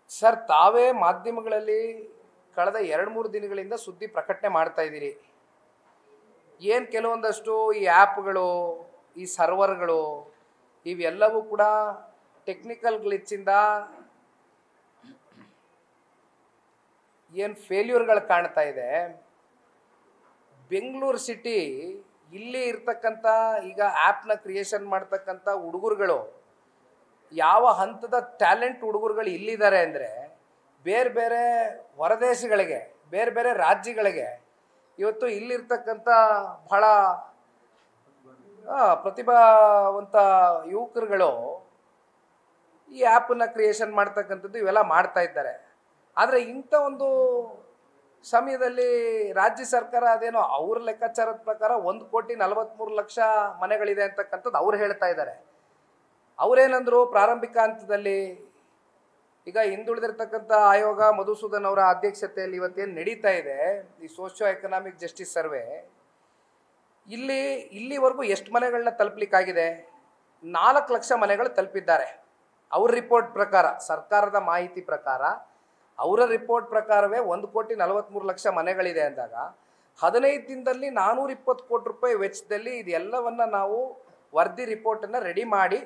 Sir, ತಾವೇ ಮಾಧ್ಯಮಗಳಲ್ಲಿ ಕಳೆದ 2-3 ದಿನಗಳಿಂದ ಸುದ್ದಿ ಪ್ರಕಟಣೆ ಮಾಡ್ತಾ ಇದ್ದೀರಿ. ಏನು ಕೆಲವೊಂದಷ್ಟು ಈ ಆ್ಯಪ್ಗಳು, ಈ ಸರ್ವರ್ಗಳು ಇವೆಲ್ಲವೂ ಕೂಡ ಟೆಕ್ನಿಕಲ್ ಗ್ಲಿಚ್ಚಿಂದ ಏನು ಫೇಲ್ಯೂರ್ಗಳು ಕಾಣ್ತಾ ಇದೆ. ಬೆಂಗಳೂರು ಸಿಟಿ ಇಲ್ಲಿ ಇರ್ತಕ್ಕಂಥ ಈಗ ಆ್ಯಪ್ನ ಕ್ರಿಯೇಷನ್ ಮಾಡ್ತಕ್ಕಂಥ ಹುಡುಗರುಗಳು ಯಾವ ಹಂತದ ಟ್ಯಾಲೆಂಟ್ ಹುಡುಗರುಗಳು ಇಲ್ಲಿದ್ದಾರೆ ಅಂದರೆ ಬೇರೆ ಬೇರೆ ಹೊರದೇಶಗಳಿಗೆ, ಬೇರೆ ಬೇರೆ ರಾಜ್ಯಗಳಿಗೆ ಇವತ್ತು ಇಲ್ಲಿರ್ತಕ್ಕಂಥ ಬಹಳ ಪ್ರತಿಭಾವಂತ ಯುವಕರುಗಳು ಈ ಆ್ಯಪನ್ನು ಕ್ರಿಯೇಷನ್ ಮಾಡ್ತಕ್ಕಂಥದ್ದು ಇವೆಲ್ಲ ಮಾಡ್ತಾ ಇದ್ದಾರೆ. ಆದರೆ ಇಂಥ ಒಂದು ಸಮಯದಲ್ಲಿ ರಾಜ್ಯ ಸರ್ಕಾರ ಅದೇನೋ ಅವ್ರ ಲೆಕ್ಕಾಚಾರದ ಪ್ರಕಾರ 1,43,00,000 ಮನೆಗಳಿದೆ ಅಂತಕ್ಕಂಥದ್ದು ಅವ್ರು ಹೇಳ್ತಾ ಇದ್ದಾರೆ. ಅವರೇನಂದ್ರು ಪ್ರಾರಂಭಿಕ ಹಂತದಲ್ಲಿ ಈಗ ಹಿಂದುಳಿದಿರ್ತಕ್ಕಂಥ ಆಯೋಗ ಮಧುಸೂದನ್ ಅವರ ಅಧ್ಯಕ್ಷತೆಯಲ್ಲಿ ಇವತ್ತೇನು ನಡೀತಾ ಇದೆ ಈ ಸೋಷಿಯೋ ಎಕನಾಮಿಕ್ ಜಸ್ಟಿಸ್ ಸರ್ವೆ, ಇಲ್ಲಿವರೆಗೂ ಎಷ್ಟು ಮನೆಗಳನ್ನ ತಲುಪಲಿಕ್ಕಾಗಿದೆ? 4 ಲಕ್ಷ ಮನೆಗಳು ತಲುಪಿದ್ದಾರೆ ಅವ್ರ ರಿಪೋರ್ಟ್ ಪ್ರಕಾರ. ಸರ್ಕಾರದ ಮಾಹಿತಿ ಪ್ರಕಾರ, ಅವರ ರಿಪೋರ್ಟ್ ಪ್ರಕಾರವೇ 1,43,00,000 ಮನೆಗಳಿದೆ ಅಂದಾಗ 15 ದಿನದಲ್ಲಿ 420 ಕೋಟಿ ರೂಪಾಯಿ ವೆಚ್ಚದಲ್ಲಿ ಇದೆಲ್ಲವನ್ನ ನಾವು ವರದಿ ರಿಪೋರ್ಟನ್ನು ರೆಡಿ ಮಾಡಿ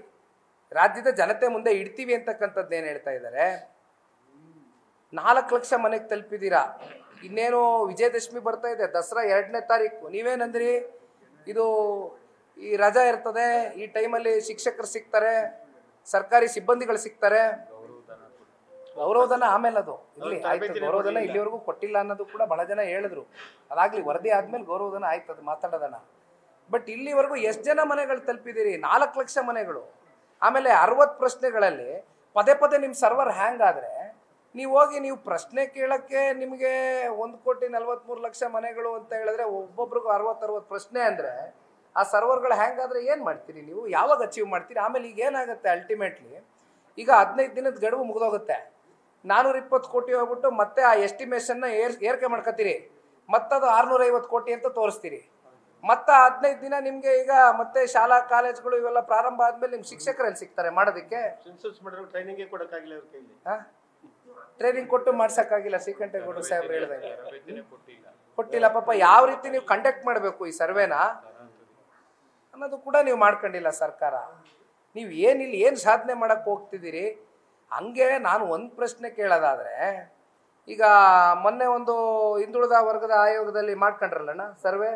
ರಾಜ್ಯದ ಜನತೆ ಮುಂದೆ ಇಡ್ತೀವಿ ಅಂತಕ್ಕಂಥದ್ದು ಏನು ಹೇಳ್ತಾ ಇದ್ದಾರೆ. 4 ಲಕ್ಷ ಮನೆಗೆ ತಲುಪಿದ್ದೀರಾ. ಇನ್ನೇನು ವಿಜಯದಶಮಿ ಬರ್ತಾ ಇದೆ, ದಸರಾ 2ನೇ ತಾರೀಕು. ನೀವೇನಂದ್ರಿ, ಇದು ಈ ರಜಾ ಇರ್ತದೆ, ಈ ಟೈಮಲ್ಲಿ ಶಿಕ್ಷಕರು ಸಿಗ್ತಾರೆ, ಸರ್ಕಾರಿ ಸಿಬ್ಬಂದಿಗಳು ಸಿಗ್ತಾರೆ, ಗೌರವಧನ ಆಮೇಲೆ ಅದು ಇರಲಿ ಆಯ್ತು. ಗೌರವಧನ ಇಲ್ಲಿವರೆಗೂ ಕೊಟ್ಟಿಲ್ಲ ಅನ್ನೋದು ಕೂಡ ಬಹಳ ಜನ ಹೇಳಿದ್ರು. ಅದಾಗ್ಲಿ, ವರದಿ ಆದ್ಮೇಲೆ ಗೌರವಧನ ಆಯ್ತು, ಅದು ಮಾತಾಡೋದನ್ನ. ಬಟ್ ಇಲ್ಲಿವರೆಗೂ ಎಷ್ಟು ಜನ ಮನೆಗಳು ತಲುಪಿದ್ದೀರಿ? 4 ಲಕ್ಷ ಮನೆಗಳು. ಆಮೇಲೆ 60 ಪ್ರಶ್ನೆಗಳಲ್ಲಿ ಪದೇ ನಿಮ್ಮ ಸರ್ವರ್ ಹ್ಯಾಂಗ್ ಆದರೆ ನೀವು ಹೋಗಿ ನೀವು ಪ್ರಶ್ನೆ ಕೇಳಕ್ಕೆ ನಿಮಗೆ 1,43,00,000 ಮನೆಗಳು ಅಂತ ಹೇಳಿದ್ರೆ ಒಬ್ಬೊಬ್ರಿಗೂ 60 ಪ್ರಶ್ನೆ ಅಂದರೆ ಆ ಸರ್ವರ್ಗಳು ಹ್ಯಾಂಗ್ ಆದರೆ ಏನು ಮಾಡ್ತೀರಿ ನೀವು? ಯಾವಾಗ ಅಚೀವ್ ಮಾಡ್ತೀರಿ? ಆಮೇಲೆ ಈಗ ಏನಾಗುತ್ತೆ ಅಲ್ಟಿಮೇಟ್ಲಿ, ಈಗ 15 ದಿನದ ಗಡುವು ಮುಗಿದೋಗುತ್ತೆ. 420 ಕೋಟಿ ಹೋಗ್ಬಿಟ್ಟು ಮತ್ತೆ ಆ ಎಸ್ಟಿಮೇಷನ್ನ ಏರಿಕೆ ಮಾಡ್ಕೊತೀರಿ, ಮತ್ತದು 650 ಕೋಟಿ ಅಂತ ತೋರಿಸ್ತೀರಿ. ಮತ್ತೆ 15 ದಿನ ನಿಮಗೆ ಈಗ ಮತ್ತೆ ಶಾಲಾ ಕಾಲೇಜ್ಗಳು ಇವೆಲ್ಲ ಪ್ರಾರಂಭ ಆದ್ಮೇಲೆ ನಿಮ್ಗೆ ಶಿಕ್ಷಕರಲ್ಲಿ ಸಿಗ್ತಾರೆ ಮಾಡೋದಕ್ಕೆ. ಟ್ರೈನಿಂಗ್ ಕೊಟ್ಟು ಮಾಡ್ಸಕ್ಕಾಗಿಲ್ಲ. ಶ್ರೀಕಂಠೇಗೌಡರು ಸಾಹೇಬ್ರು ಹೇಳಿದಂಗೆ ಕೊಟ್ಟಿಲ್ಲ. ಪಾಪ ಯಾವ ರೀತಿ ನೀವು ಕಂಡಕ್ಟ್ ಮಾಡಬೇಕು ಈ ಸರ್ವೆನ ಅನ್ನೋದು ಕೂಡ ನೀವು ಮಾಡ್ಕೊಂಡಿಲ್ಲ ಸರ್ಕಾರ. ನೀವು ಏನಿಲ್ಲಿ ಏನು ಸಾಧನೆ ಮಾಡಕ್ಕೆ ಹೋಗ್ತಿದ್ದೀರಿ? ಹಂಗೆ ನಾನು ಒಂದು ಪ್ರಶ್ನೆ ಕೇಳೋದಾದರೆ, ಈಗ ಮೊನ್ನೆ ಒಂದು ಹಿಂದುಳಿದ ವರ್ಗದ ಆಯೋಗದಲ್ಲಿ ಮಾಡ್ಕೊಂಡ್ರಲ್ಲಣ್ಣ ಸರ್ವೆ,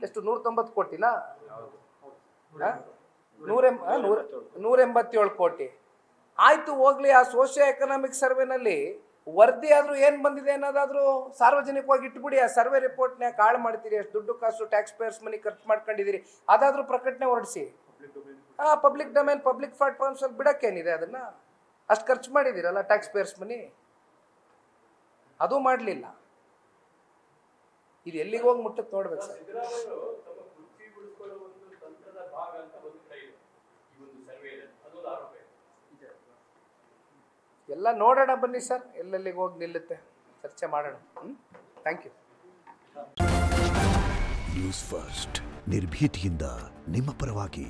ಎಷ್ಟು 190 ಕೋಟಿನಾ? 187 ಕೋಟಿ ಆಯ್ತು. ಹೋಗ್ಲಿ, ಆ ಸೋಷಿಯೋ ಎಕನಾಮಿಕ್ ಸರ್ವೆನಲ್ಲಿ ವರದಿ ಆದ್ರೂ ಏನು ಬಂದಿದೆ ಅನ್ನೋದಾದ್ರೂ ಸಾರ್ವಜನಿಕವಾಗಿ ಇಟ್ಬಿಡಿ. ಆ ಸರ್ವೆ ರಿಪೋರ್ಟ್ನ ಕಾಳು ಮಾಡ್ತೀರಿ, ಅಷ್ಟು ದುಡ್ಡು ಕಾಸು ಟ್ಯಾಕ್ಸ್ ಪೇಯರ್ಸ್ ಮನಿ ಖರ್ಚು ಮಾಡ್ಕೊಂಡಿದ್ದೀರಿ, ಅದಾದ್ರೂ ಪ್ರಕಟಣೆ ಹೊರಡಿಸಿ. ಪಬ್ಲಿಕ್ ಡೊಮೇನ್, ಪಬ್ಲಿಕ್ ಪ್ಲಾಟ್ಫಾರ್ಮ್ಸ್ ಅಲ್ಲಿ ಬಿಡಕ್ಕೇನಿದೆ? ಅದನ್ನ ಅಷ್ಟು ಖರ್ಚು ಮಾಡಿದ್ದೀರಲ್ಲ ಟ್ಯಾಕ್ಸ್ ಪೇಯರ್ಸ್ ಮನಿ, ಅದು ಮಾಡಲಿಲ್ಲ. ಇದು ಎಲ್ಲಿಗೆ ಹೋಗಿ ಮುಟ್ಟಕ್ಕೆ ನೋಡ್ಬೇಕು ಸರ್. ಎಲ್ಲ ನೋಡೋಣ ಬನ್ನಿ ಸರ್, ಎಲ್ಲೆಲ್ಲಿಗೆ ಹೋಗಿ ನಿಲ್ಲುತ್ತೆ ಚರ್ಚೆ ಮಾಡೋಣ. Thank you. ನ್ಯೂಸ್ ಫಸ್ಟ್, ನಿರ್ಭೀತಿಯಿಂದ ನಿಮ್ಮ ಪರವಾಗಿ.